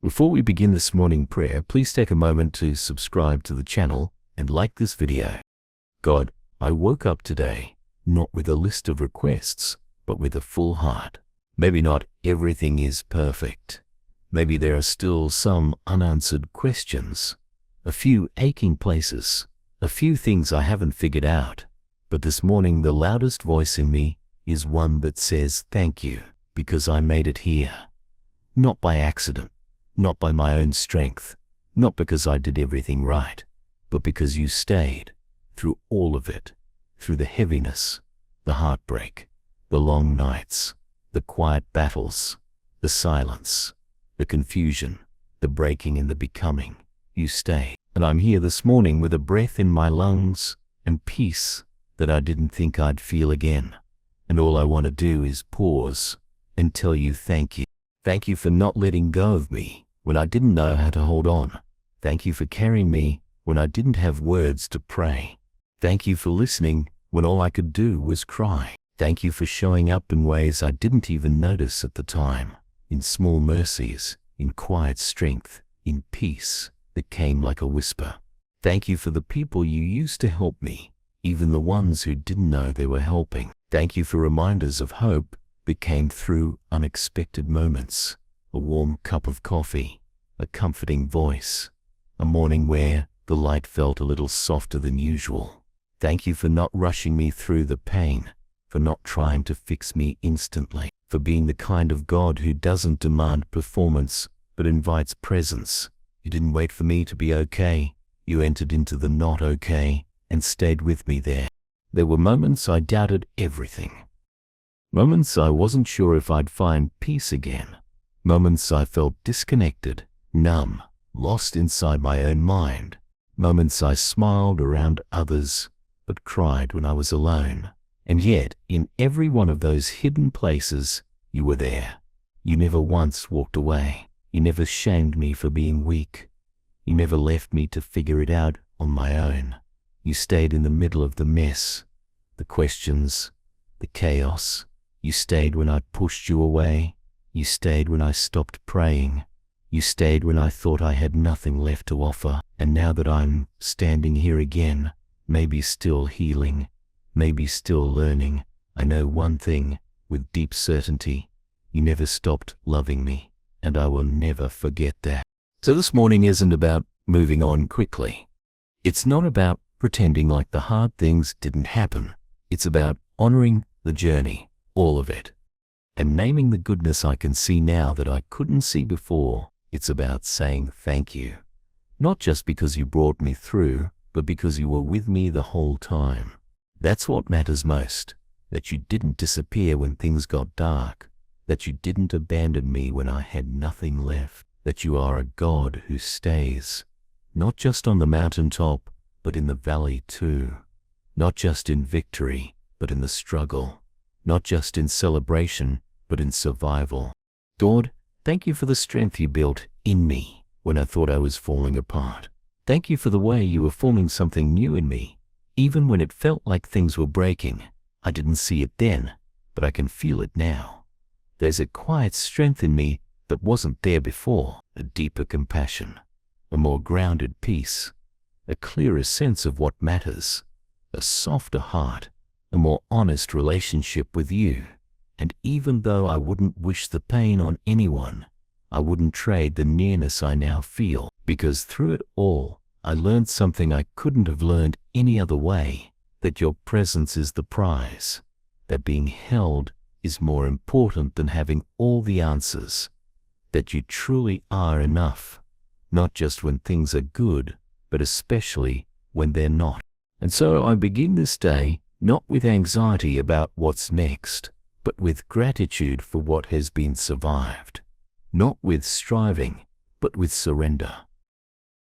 Before we begin this morning prayer, please take a moment to subscribe to the channel and like this video. God, I woke up today, not with a list of requests, but with a full heart. Maybe not everything is perfect. Maybe there are still some unanswered questions, a few aching places, a few things I haven't figured out. But this morning the loudest voice in me is one that says thank you, because I made it here. Not by accident, not by my own strength, not because I did everything right, but because you stayed through all of it, through the heaviness, the heartbreak, the long nights, the quiet battles, the silence, the confusion, the breaking and the becoming. You stayed. And I'm here this morning with a breath in my lungs and peace that I didn't think I'd feel again. And all I want to do is pause and tell you thank you. Thank you for not letting go of me when I didn't know how to hold on. Thank you for carrying me when I didn't have words to pray. Thank you for listening when all I could do was cry. Thank you for showing up in ways I didn't even notice at the time, in small mercies, in quiet strength, in peace that came like a whisper. Thank you for the people you used to help me, even the ones who didn't know they were helping. Thank you for reminders of hope that came through unexpected moments. A warm cup of coffee, a comforting voice, a morning where the light felt a little softer than usual. Thank you for not rushing me through the pain, for not trying to fix me instantly, for being the kind of God who doesn't demand performance, but invites presence. You didn't wait for me to be okay. You entered into the not okay and stayed with me there. There were moments I doubted everything. Moments I wasn't sure if I'd find peace again. Moments I felt disconnected, numb, lost inside my own mind. Moments I smiled around others, but cried when I was alone. And yet, in every one of those hidden places, you were there. You never once walked away. You never shamed me for being weak. You never left me to figure it out on my own. You stayed in the middle of the mess, the questions, the chaos. You stayed when I pushed you away. You stayed when I stopped praying. You stayed when I thought I had nothing left to offer. And now that I'm standing here again, maybe still healing, maybe still learning, I know one thing with deep certainty: you never stopped loving me, and I will never forget that. So this morning isn't about moving on quickly. It's not about pretending like the hard things didn't happen. It's about honoring the journey, all of it, and naming the goodness I can see now that I couldn't see before. It's about saying thank you, not just because you brought me through, but because you were with me the whole time. That's what matters most, that you didn't disappear when things got dark, that you didn't abandon me when I had nothing left, that you are a God who stays, not just on the mountaintop, but in the valley too, not just in victory, but in the struggle, not just in celebration, but in survival. Lord, thank you for the strength you built in me when I thought I was falling apart. Thank you for the way you were forming something new in me, even when it felt like things were breaking. I didn't see it then, but I can feel it now. There's a quiet strength in me that wasn't there before, a deeper compassion, a more grounded peace, a clearer sense of what matters, a softer heart, a more honest relationship with you. And even though I wouldn't wish the pain on anyone, I wouldn't trade the nearness I now feel, because through it all, I learned something I couldn't have learned any other way, that your presence is the prize, that being held is more important than having all the answers, that you truly are enough, not just when things are good, but especially when they're not. And so I begin this day not with anxiety about what's next, but with gratitude for what has been survived. Not with striving, but with surrender.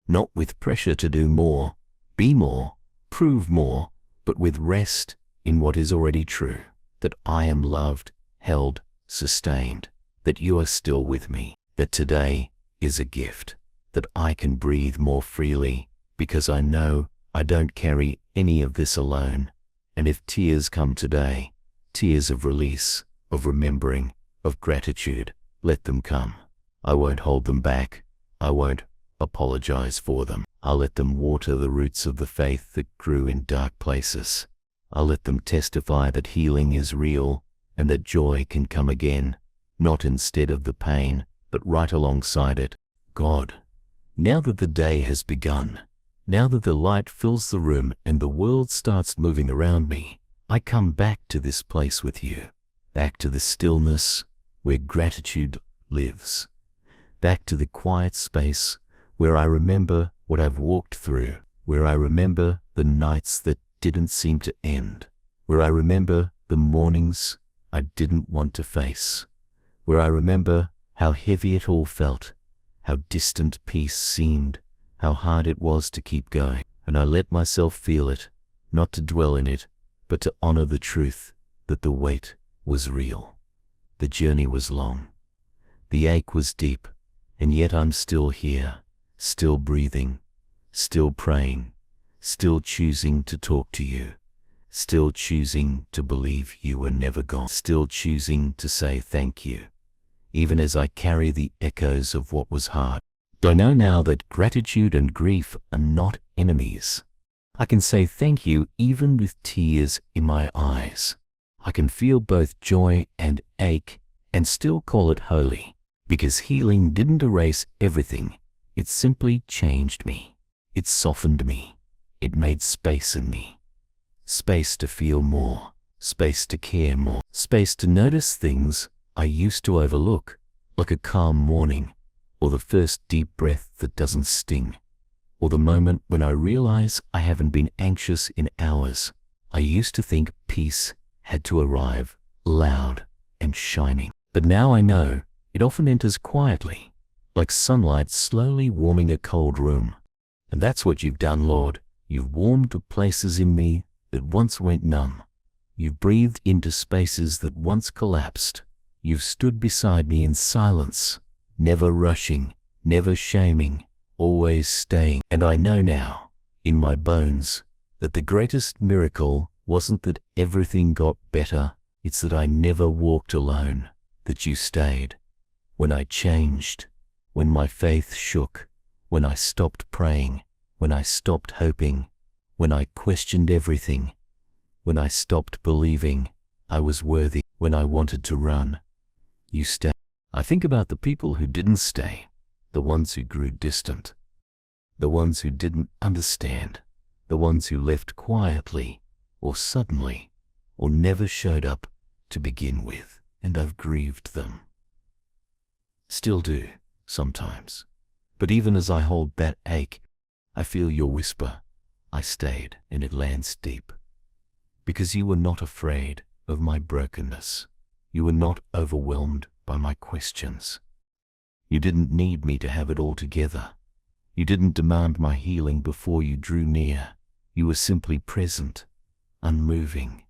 Not with pressure to do more, be more, prove more, but with rest in what is already true, that I am loved, held, sustained, that you are still with me, that today is a gift, that I can breathe more freely because I know I don't carry any of this alone. And if tears come today, tears of release, of remembering, of gratitude, let them come. I won't hold them back. I won't apologize for them. I'll let them water the roots of the faith that grew in dark places. I'll let them testify that healing is real and that joy can come again, not instead of the pain, but right alongside it. God, now that the day has begun, now that the light fills the room and the world starts moving around me, I come back to this place with you, back to the stillness where gratitude lives, back to the quiet space where I remember what I've walked through, where I remember the nights that didn't seem to end, where I remember the mornings I didn't want to face, where I remember how heavy it all felt, how distant peace seemed, how hard it was to keep going. And I let myself feel it, not to dwell in it, but to honor the truth that the weight was real. The journey was long. The ache was deep, and yet I'm still here, still breathing, still praying, still choosing to talk to you, still choosing to believe you were never gone, still choosing to say thank you, even as I carry the echoes of what was hard. I know now that gratitude and grief are not enemies. I can say thank you even with tears in my eyes. I can feel both joy and ache and still call it holy, because healing didn't erase everything. It simply changed me. It softened me. It made space in me. Space to feel more, space to care more, space to notice things I used to overlook, like a calm morning, or the first deep breath that doesn't sting, or the moment when I realize I haven't been anxious in hours. I used to think peace had to arrive, loud and shining. But now I know it often enters quietly, like sunlight slowly warming a cold room. And that's what you've done, Lord. You've warmed the places in me that once went numb. You've breathed into spaces that once collapsed. You've stood beside me in silence, never rushing, never shaming, always staying. And I know now, in my bones, that the greatest miracle wasn't that everything got better, it's that I never walked alone, that you stayed. When I changed, when my faith shook, when I stopped praying, when I stopped hoping, when I questioned everything, when I stopped believing I was worthy, when I wanted to run, you stayed. I think about the people who didn't stay, the ones who grew distant, the ones who didn't understand, the ones who left quietly or suddenly or never showed up to begin with, and I've grieved them. Still do, sometimes. But even as I hold that ache, I feel your whisper. I stayed, and it lands deep. Because you were not afraid of my brokenness. You were not overwhelmed by my questions. You didn't need me to have it all together. You didn't demand my healing before you drew near. You were simply present, unmoving,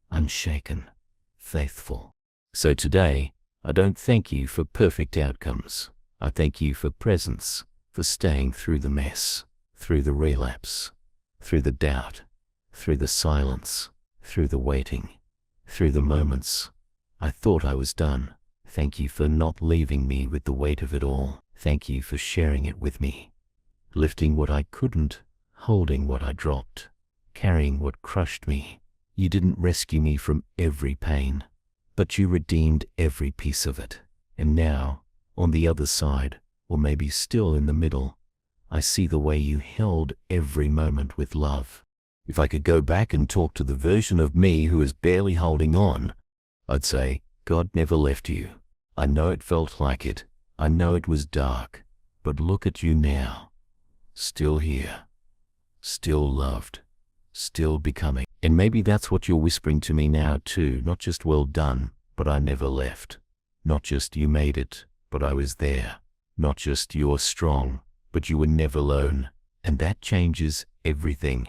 unshaken, faithful. So today, I don't thank you for perfect outcomes. I thank you for presence, for staying through the mess, through the relapse, through the doubt, through the silence, through the waiting, through the moments I thought I was done. Thank you for not leaving me with the weight of it all. Thank you for sharing it with me, lifting what I couldn't, holding what I dropped, carrying what crushed me. You didn't rescue me from every pain, but you redeemed every piece of it. And now, on the other side, or maybe still in the middle, I see the way you held every moment with love. If I could go back and talk to the version of me who is barely holding on, I'd say, God never left you. I know it felt like it. I know it was dark. But look at you now. Still here. Still loved. Still becoming. And maybe that's what you're whispering to me now too. Not just well done, but I never left. Not just you made it, but I was there. Not just you're strong, but you were never alone. And that changes everything.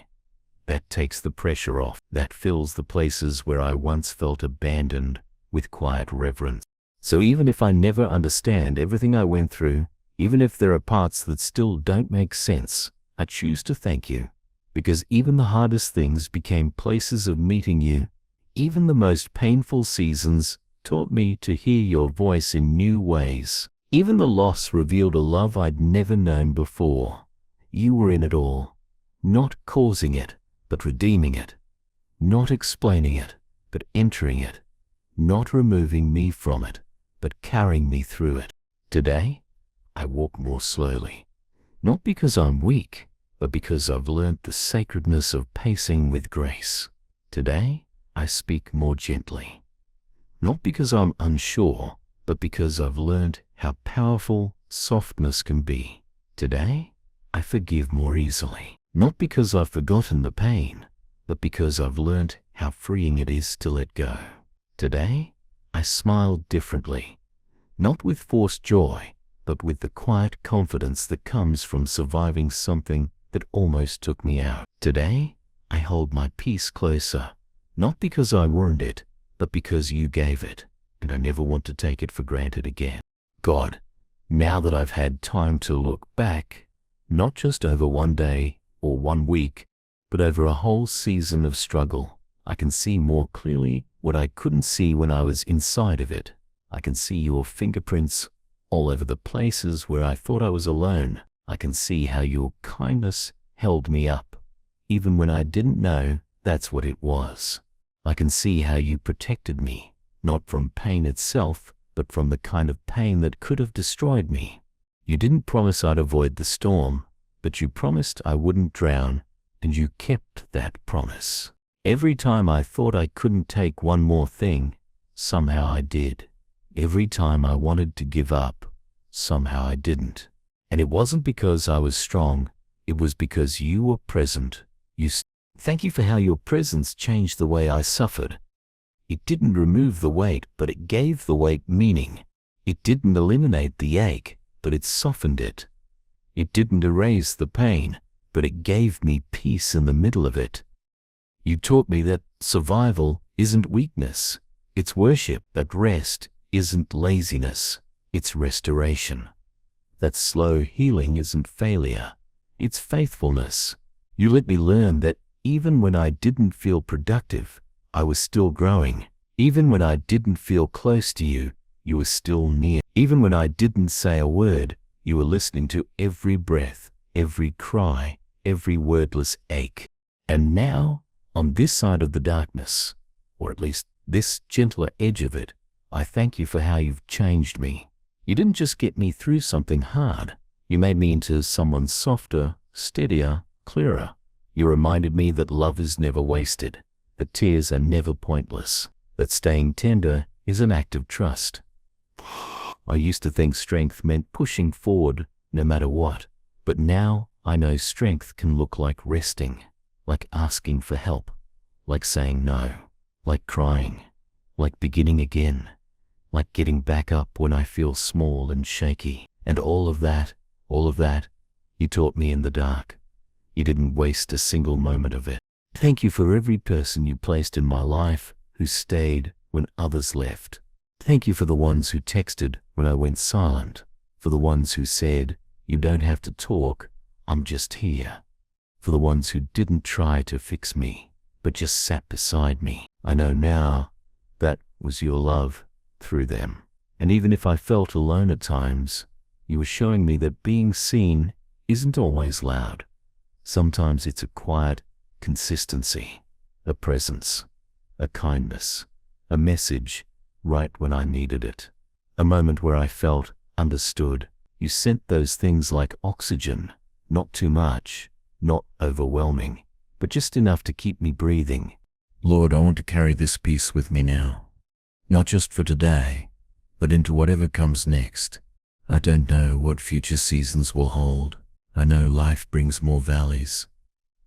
That takes the pressure off. That fills the places where I once felt abandoned with quiet reverence. So even if I never understand everything I went through, even if there are parts that still don't make sense, I choose to thank you. Because even the hardest things became places of meeting you. Even the most painful seasons taught me to hear your voice in new ways. Even the loss revealed a love I'd never known before. You were in it all, not causing it, but redeeming it, not explaining it, but entering it, not removing me from it, but carrying me through it. Today, I walk more slowly, not because I'm weak, but because I've learned the sacredness of pacing with grace. Today, I speak more gently, not because I'm unsure, but because I've learned how powerful softness can be. Today, I forgive more easily, not because I've forgotten the pain, but because I've learned how freeing it is to let go. Today, I smile differently, not with forced joy, but with the quiet confidence that comes from surviving something that almost took me out. Today, I hold my peace closer, not because I earned it, but because you gave it, and I never want to take it for granted again. God, now that I've had time to look back, not just over one day or 1 week, but over a whole season of struggle, I can see more clearly what I couldn't see when I was inside of it. I can see your fingerprints all over the places where I thought I was alone. I can see how your kindness held me up, even when I didn't know that's what it was. I can see how you protected me, not from pain itself, but from the kind of pain that could have destroyed me. You didn't promise I'd avoid the storm, but you promised I wouldn't drown, and you kept that promise. Every time I thought I couldn't take one more thing, somehow I did. Every time I wanted to give up, somehow I didn't. And it wasn't because I was strong, it was because you were present. Thank you for how your presence changed the way I suffered. It didn't remove the weight, but it gave the weight meaning. It didn't eliminate the ache, but it softened it. It didn't erase the pain, but it gave me peace in the middle of it. You taught me that survival isn't weakness, it's worship, that rest isn't laziness, it's restoration. That slow healing isn't failure, it's faithfulness. You let me learn that even when I didn't feel productive, I was still growing. Even when I didn't feel close to you, you were still near. Even when I didn't say a word, you were listening to every breath, every cry, every wordless ache. And now, on this side of the darkness, or at least this gentler edge of it, I thank you for how you've changed me. You didn't just get me through something hard. You made me into someone softer, steadier, clearer. You reminded me that love is never wasted, that tears are never pointless, that staying tender is an act of trust. I used to think strength meant pushing forward no matter what, but now I know strength can look like resting, like asking for help, like saying no, like crying, like beginning again, like getting back up when I feel small and shaky. And all of that, you taught me in the dark. You didn't waste a single moment of it. Thank you for every person you placed in my life who stayed when others left. Thank you for the ones who texted when I went silent, for the ones who said, "You don't have to talk, I'm just here," for the ones who didn't try to fix me, but just sat beside me. I know now that was your love through them. And even if I felt alone at times, you were showing me that being seen isn't always loud. Sometimes it's a quiet consistency, a presence, a kindness, a message right when I needed it, a moment where I felt understood. You sent those things like oxygen, not too much, not overwhelming, but just enough to keep me breathing. Lord, I want to carry this peace with me now, not just for today, but into whatever comes next. I don't know what future seasons will hold. I know life brings more valleys,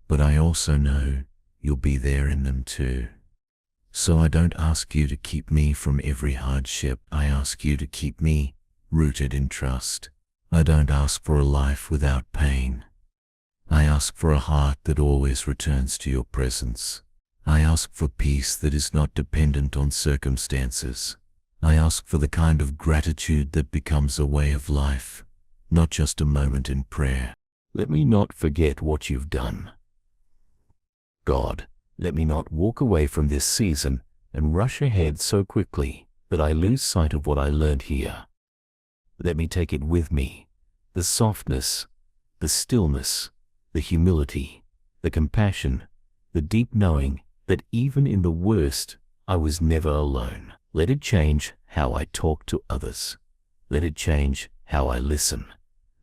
but I also know you'll be there in them too. So I don't ask you to keep me from every hardship. I ask you to keep me rooted in trust. I don't ask for a life without pain. I ask for a heart that always returns to your presence. I ask for peace that is not dependent on circumstances. I ask for the kind of gratitude that becomes a way of life, not just a moment in prayer. Let me not forget what you've done. God, let me not walk away from this season and rush ahead so quickly that I lose sight of what I learned here. Let me take it with me. The softness, the stillness, the humility, the compassion, the deep knowing that even in the worst, I was never alone. Let it change how I talk to others. Let it change how I listen.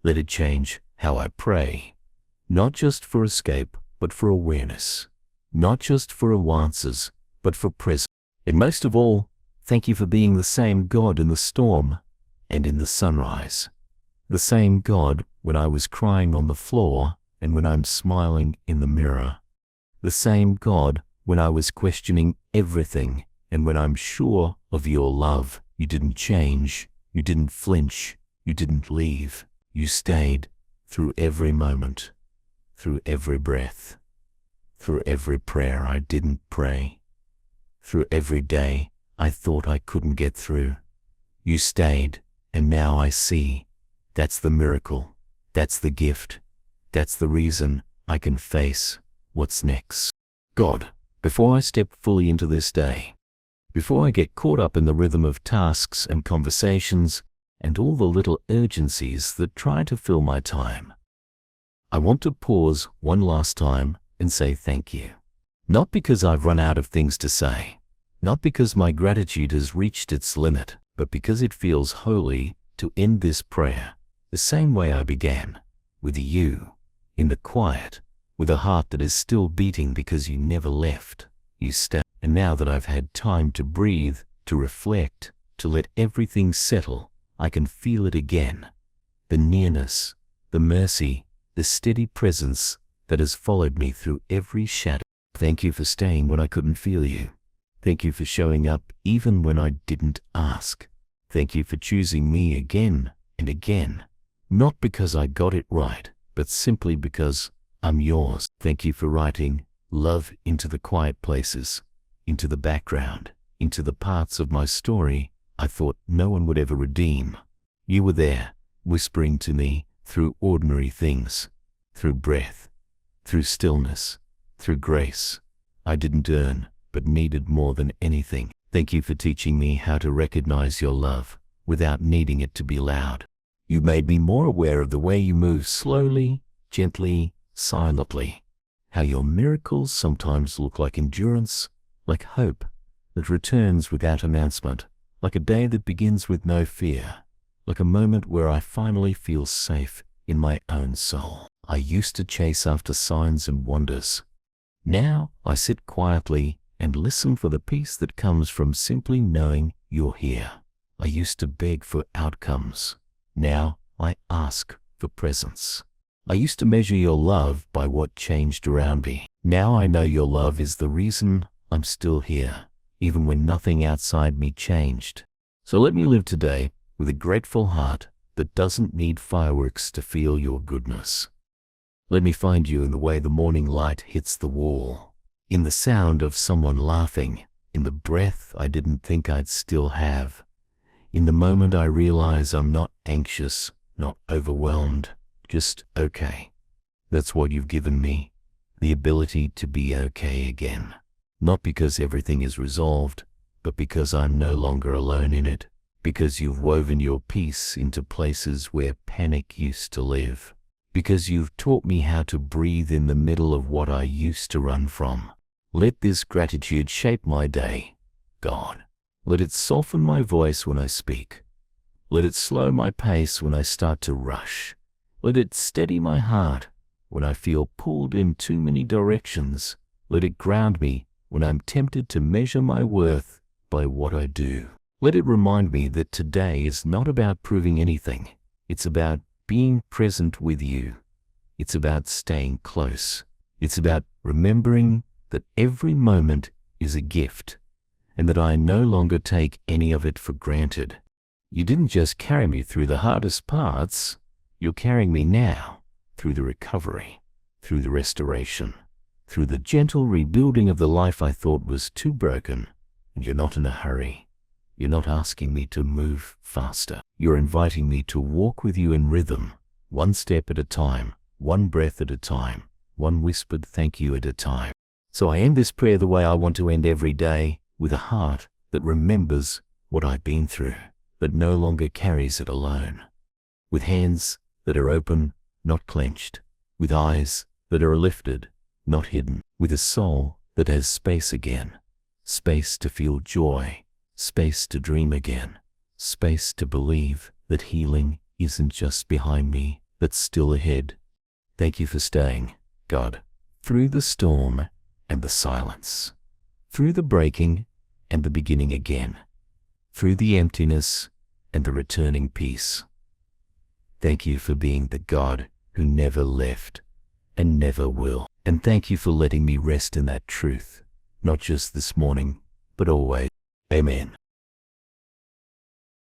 Let it change how I pray. Not just for escape, but for awareness. Not just for answers, but for presence. And most of all, thank you for being the same God in the storm and in the sunrise. The same God when I was crying on the floor and when I'm smiling in the mirror. The same God when I was questioning everything and when I'm sure of your love. You didn't change, you didn't flinch, you didn't leave. You stayed through every moment, through every breath, through every prayer I didn't pray, through every day I thought I couldn't get through. You stayed, and now I see. That's the miracle. That's the gift. That's the reason I can face what's next. God, before I step fully into this day, before I get caught up in the rhythm of tasks and conversations and all the little urgencies that try to fill my time, I want to pause one last time and say thank you. Not because I've run out of things to say, not because my gratitude has reached its limit, but because it feels holy to end this prayer the same way I began, with you, in the quiet, with a heart that is still beating because you never left. You stayed. And now that I've had time to breathe, to reflect, to let everything settle, I can feel it again. The nearness, the mercy, the steady presence that has followed me through every shadow. Thank you for staying when I couldn't feel you. Thank you for showing up even when I didn't ask. Thank you for choosing me again and again. Not because I got it right, but simply because I'm yours. Thank you for writing love into the quiet places, into the background, into the parts of my story I thought no one would ever redeem. You were there, whispering to me through ordinary things, through breath, through stillness, through grace I didn't earn, but needed more than anything. Thank you for teaching me how to recognize your love without needing it to be loud. You made me more aware of the way you move slowly, gently, silently. How your miracles sometimes look like endurance, like hope that returns without announcement, like a day that begins with no fear, like a moment where I finally feel safe in my own soul. I used to chase after signs and wonders. Now I sit quietly and listen for the peace that comes from simply knowing you're here. I used to beg for outcomes. Now I ask for presence. I used to measure your love by what changed around me. Now I know your love is the reason I'm still here, even when nothing outside me changed. So let me live today with a grateful heart that doesn't need fireworks to feel your goodness. Let me find you in the way the morning light hits the wall, in the sound of someone laughing, in the breath I didn't think I'd still have, in the moment I realize I'm not anxious, not overwhelmed, just okay. That's what you've given me, the ability to be okay again. Not because everything is resolved, but because I'm no longer alone in it, because you've woven your peace into places where panic used to live, because you've taught me how to breathe in the middle of what I used to run from. Let this gratitude shape my day, God. Let it soften my voice when I speak. Let it slow my pace when I start to rush. Let it steady my heart when I feel pulled in too many directions. Let it ground me when I'm tempted to measure my worth by what I do. Let it remind me that today is not about proving anything. It's about being present with you. It's about staying close. It's about remembering that every moment is a gift and that I no longer take any of it for granted. You didn't just carry me through the hardest parts. You're carrying me now through the recovery, through the restoration, through the gentle rebuilding of the life I thought was too broken. And you're not in a hurry. You're not asking me to move faster. You're inviting me to walk with you in rhythm, one step at a time, one breath at a time, one whispered thank you at a time. So I end this prayer the way I want to end every day, with a heart that remembers what I've been through, that no longer carries it alone. With hands that are open, not clenched. With eyes that are lifted, not hidden. With a soul that has space again. Space to feel joy. Space to dream again. Space to believe that healing isn't just behind me, but still ahead. Thank you for staying, God, through the storm and the silence, through the breaking and the beginning again, through the emptiness and the returning peace. Thank you for being the God who never left and never will. And thank you for letting me rest in that truth, not just this morning, but always. Amen.